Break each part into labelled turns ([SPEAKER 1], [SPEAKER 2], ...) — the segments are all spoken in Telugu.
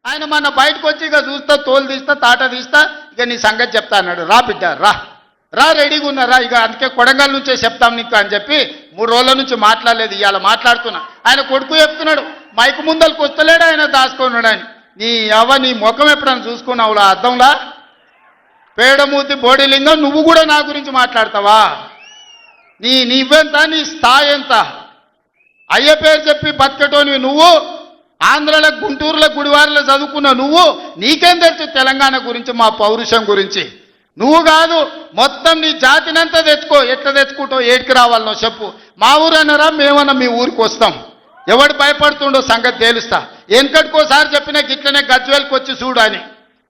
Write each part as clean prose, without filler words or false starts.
[SPEAKER 1] ఆయన మన బయటకు వచ్చి ఇక చూస్తా, తోలు తీస్తా, తాట తీస్తా, ఇక నీ సంగతి చెప్తా అన్నాడు. రా బిడ్డ రా, రా రెడీగా ఉన్నారా, ఇక అందుకే కొడంగల్ నుంచే చెప్తాం నీకు అని చెప్పి 3 రోజుల నుంచి మాట్లాడలేదు. ఇవాళ మాట్లాడుతున్నా. ఆయన కొడుకు చెప్తున్నాడు, మైకు ముందరికి వస్తలేడు, ఆయన దాచుకున్నాడు. అని నీ ముఖం ఎప్పుడైనా చూసుకున్నావులా అద్దంలా? పేడమూతి బోడిలింగం, నువ్వు కూడా నా గురించి మాట్లాడతావా? నీవెంత, నీ స్థాయి ఎంత? అయ్య పేరు చెప్పి బతికేటోనివి నువ్వు, ఆంధ్రలో గుంటూరులో గుడివారిలో చదువుకున్న నువ్వు, నీకేం తెలుసు తెలంగాణ గురించి, మా పౌరుషం గురించి? నువ్వు కాదు, మొత్తం నీ జాతినంతా తెచ్చుకో. ఎట్లా తెచ్చుకుంటావు, ఏడికి రావాలనో చెప్పు. మా ఊరు అన్నారా, మేమన్నా మీ ఊరికి వస్తాం. ఎవడు భయపడుతుండో సంగతి తేలుస్తా. వెనకటికోసారి చెప్పిన గిట్లనే గజ్వేల్కి వచ్చి చూడు అని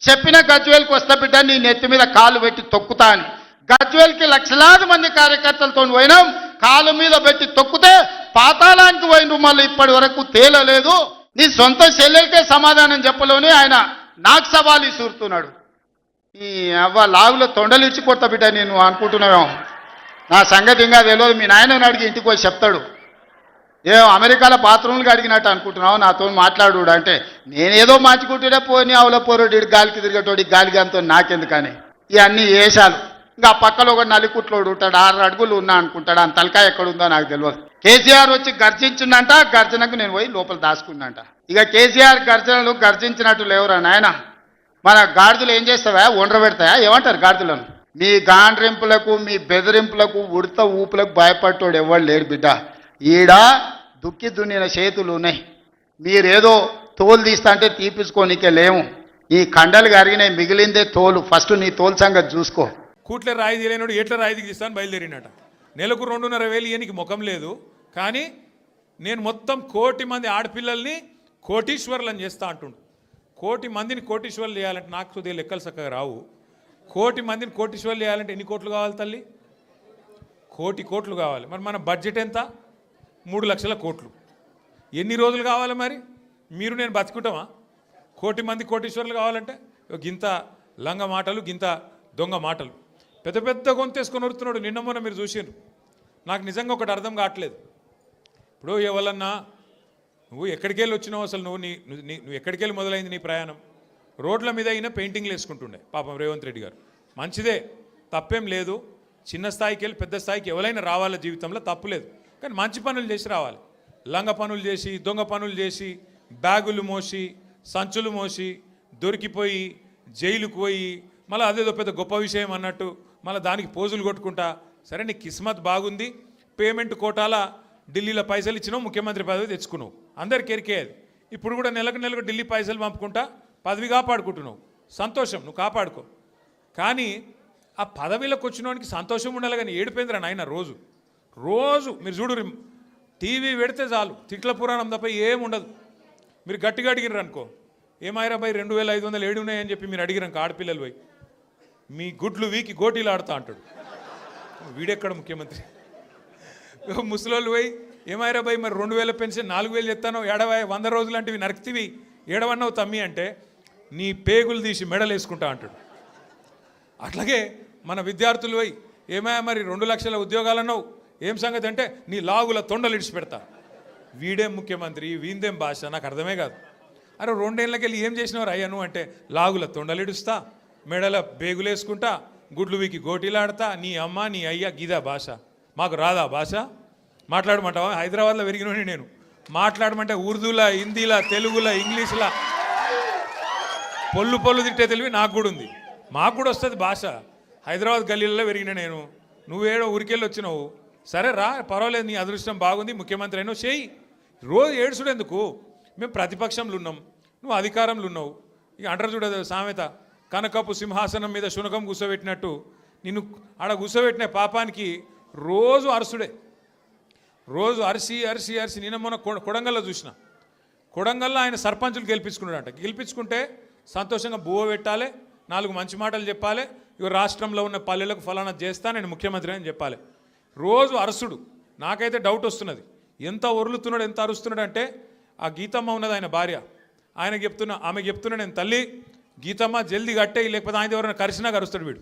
[SPEAKER 1] చెప్పిన, గజ్వేల్కి వస్తా బిడ్డ, నీ నెత్తి మీద కాలు పెట్టి తొక్కుతా అని. గజ్వేల్కి లక్షలాది మంది కార్యకర్తలతో పోయినాం, కాలు మీద పెట్టి తొక్కితే పాతాళానికి పోయిన మళ్ళీ ఇప్పటి వరకు తేలలేదు. నీ సొంత చెల్లెలకే సమాధానం చెప్పలోనే ఆయన నాకు సవాలు ఇసురుతున్నాడు. ఈ అవ్వ లాగులో తొండలిచ్చి కొత్త బిడ్డ నేను అనుకుంటున్నావేమో. నా సంగతి ఇంకా తెలియదు. మీ నాయనని అడిగి ఇంటికి పోయి చెప్తాడు. అమెరికాలో బాత్రూమ్లు అడిగినట్టు అనుకుంటున్నావు, నాతో మాట్లాడు అంటే, నేనేదో మార్చుకుంటుండే పోని అవలో పోరోడి గాలికి తిరిగేటోడి గాలిగాంతో నాకెందుకని. ఇవన్నీ వేషాలు. ఇంకా పక్కలో ఒక నలికుట్లోడు ఉంటాడు, 6 అడుగులు ఉన్నా అనుకుంటాడు. అంత తలకాయ ఎక్కడుందో నాకు తెలియదు. కేసీఆర్ వచ్చి గర్జించిందంట, గర్జనకు నేను పోయి లోపల దాచుకున్నంట. ఇక కేసీఆర్ గర్జనలు గర్జించినట్టు లేవురా నాయన. మన గాడిదలు ఏం చేస్తావా, ఒండ్ర పెడతాయా? ఏమంటారు గాడిదలను? మీ గాండ్రింపులకు, మీ బెదిరింపులకు, ఉడత ఊపులకు భయపడ్డోడు ఎవరు లేడు బిడ్డ. ఈడ దుక్కి దున్నిన చేతులు ఉన్నాయి. మీరేదో తోలు తీస్తా అంటే తీపించుకోనికే లేము. ఈ కండలు కరిగినాయి, మిగిలిందే తోలు. ఫస్ట్ నీ తోలు సంగతి చూసుకో.
[SPEAKER 2] కూట్లే రాయి తీయలేనోడు ఎట్లా రాయి తీస్తాను బయలుదేరినట. నెలకు 2.5 ఇయనికి ముఖం లేదు. కానీ నేను మొత్తం 1 కోటి మంది ఆడపిల్లల్ని కోటీశ్వర్లను చేస్తా అంటుండు. 1 కోటి మందిని కోటీశ్వర్లు చేయాలంటే నాకు కొద్దిగా లెక్కలు చక్కగా రావు. 1 కోటి మందిని కోటీశ్వర్లు చేయాలంటే ఎన్ని కోట్లు కావాలి తల్లి? 1 కోటి కావాలి. మరి మన బడ్జెట్ ఎంత? 3 లక్షల కోట్లు. ఎన్ని రోజులు కావాలి మరి? మీరు నేను బతుకుంటామా? 1 కోటి మంది కోటీశ్వర్లు కావాలంటే గింత లంగ మాటలు, గింత దొంగ మాటలు. పెద్ద పెద్ద గొంతేసుకొని వరుతున్నాడు. నిన్న మొన్న మీరు చూసారు. నాకు నిజంగా ఒకటి అర్థం కావట్లేదు. ఇప్పుడు ఎవరన్నా నువ్వు ఎక్కడికి వెళ్ళి వచ్చినావు, అసలు నువ్వు ఎక్కడికి వెళ్ళి మొదలైంది నీ ప్రయాణం? రోడ్ల మీద అయినా పెయింటింగ్లు వేసుకుంటుండే పాపం రేవంత్ రెడ్డి గారు. మంచిదే, తప్పేం లేదు. చిన్న స్థాయికి వెళ్ళి పెద్ద స్థాయికి ఎవరైనా రావాల జీవితంలో, తప్పులేదు. కానీ మంచి పనులు చేసి రావాలి. లంగ పనులు చేసి, దొంగ పనులు చేసి, బ్యాగులు మోసి, సంచులు మోసి, దొరికిపోయి జైలుకు పోయి, మళ్ళీ అదేదో పెద్ద గొప్ప విషయం అన్నట్టు మళ్ళీ దానికి పోజులు కొట్టుకుంటా. సరే, నీ కిస్మత్ బాగుంది, పేమెంట్ కోటాల ఢిల్లీలో పైసలు ఇచ్చినావు, ముఖ్యమంత్రి పదవి తెచ్చుకున్నావు, అందరికి ఎరికేది. ఇప్పుడు కూడా నెలకు ఢిల్లీ పైసలు పంపుకుంటా పదవి కాపాడుకుంటున్నావు. సంతోషం, నువ్వు కాపాడుకో. కానీ ఆ పదవిలోకి వచ్చినోనికి సంతోషం ఉండాలి, కానీ ఏడిపోయిందిరా నాయన. రోజు మీరు చూడు, టీవీ పెడితే చాలు తిట్ల పురాణం తప్ప ఏముండదు. మీరు గట్టిగా అడిగినారు అనుకో, ఏమాయిరా బై 2500 ఏడు ఉన్నాయని చెప్పి మీరు అడిగినాక ఆడపిల్లలు పోయి మీ గుడ్లు వీకి గోటీలు ఆడుతా అంటాడు. వీడెక్కడ ముఖ్యమంత్రి? ముసలోళ్ళు పోయి ఏమాయిరా బై మరి 2000 పెన్షన్ 4000 చెప్తాను, 100 రోజులు అంటే నరక్తివి, ఏడవన్నావు తమ్మి అంటే నీ పేగులు తీసి మెడలు వేసుకుంటా అంటాడు. అట్లాగే మన విద్యార్థులు పోయి ఏమాయా మరి 2 లక్షల ఉద్యోగాలు అన్నావు, ఏం సంగతి అంటే నీ లాగుల తొండలు ఇడిచి పెడతా. వీడేం ముఖ్యమంత్రి, వీందేం భాష, నాకు అర్థమే కాదు. అరే 2 ఏళ్ళకి వెళ్ళి ఏం చేసినవారు అయ్యా నువ్వు అంటే, లాగుల తొండలు ఇడుస్తా, మెడల బేగులు వేసుకుంటా, గుడ్లు వీకి గోటీలాడతా, నీ అమ్మ నీ అయ్యా గీదా భాష. మాకు రాదా భాష? మాట్లాడమంటావా? హైదరాబాద్లో పెరిగినోని నేను. మాట్లాడమంటే ఉర్దూలా, హిందీలా, తెలుగులా, ఇంగ్లీష్లా పొల్లు తిట్టే తెలివి నాకు కూడా ఉంది. మాకు కూడా వస్తుంది భాష. హైదరాబాద్ గల్లీలలో పెరిగిన నేను. నువ్వేడో ఊరికెళ్ళి వచ్చినావు. సరే రా, పర్వాలేదు, నీ అదృష్టం బాగుంది, ముఖ్యమంత్రి అయినావు, చేయి. రోజు ఏడుచుడు ఎందుకు? మేము ప్రతిపక్షంలో ఉన్నాం, నువ్వు అధికారంలో ఉన్నావు. ఇక అంటారు చూడదు సామెత, కనకపు సింహాసనం మీద శునకం కూర్చోబెట్టినట్టు నిన్ను ఆడ కూర్చోబెట్టిన పాపానికి రోజు అరసుడే. రోజు అరిసి నిన్న మొన్న కొడంగల్లో చూసిన. కొడంగల్లో ఆయన సర్పంచులు గెలిపించుకున్నాడంట. గెలిపించుకుంటే సంతోషంగా బువ్వ పెట్టాలి, 4 మంచి మాటలు చెప్పాలి, ఇక రాష్ట్రంలో ఉన్న పల్లెలకు ఫలానా చేస్తా, నేను ముఖ్యమంత్రి అని చెప్పాలి. రోజు అరసుడు. నాకైతే డౌట్ వస్తున్నది, ఎంత ఒరులుతున్నాడు, ఎంత అరుస్తున్నాడు అంటే, ఆ గీతమ్మ ఉన్నది ఆయన భార్య, ఆమె చెప్తున్నా నేను, తల్లి గీతమ్మ జల్దీ కట్టే, లేకపోతే ఆయన ఎవరైనా కరిసినా కరుస్తాడు వీడు.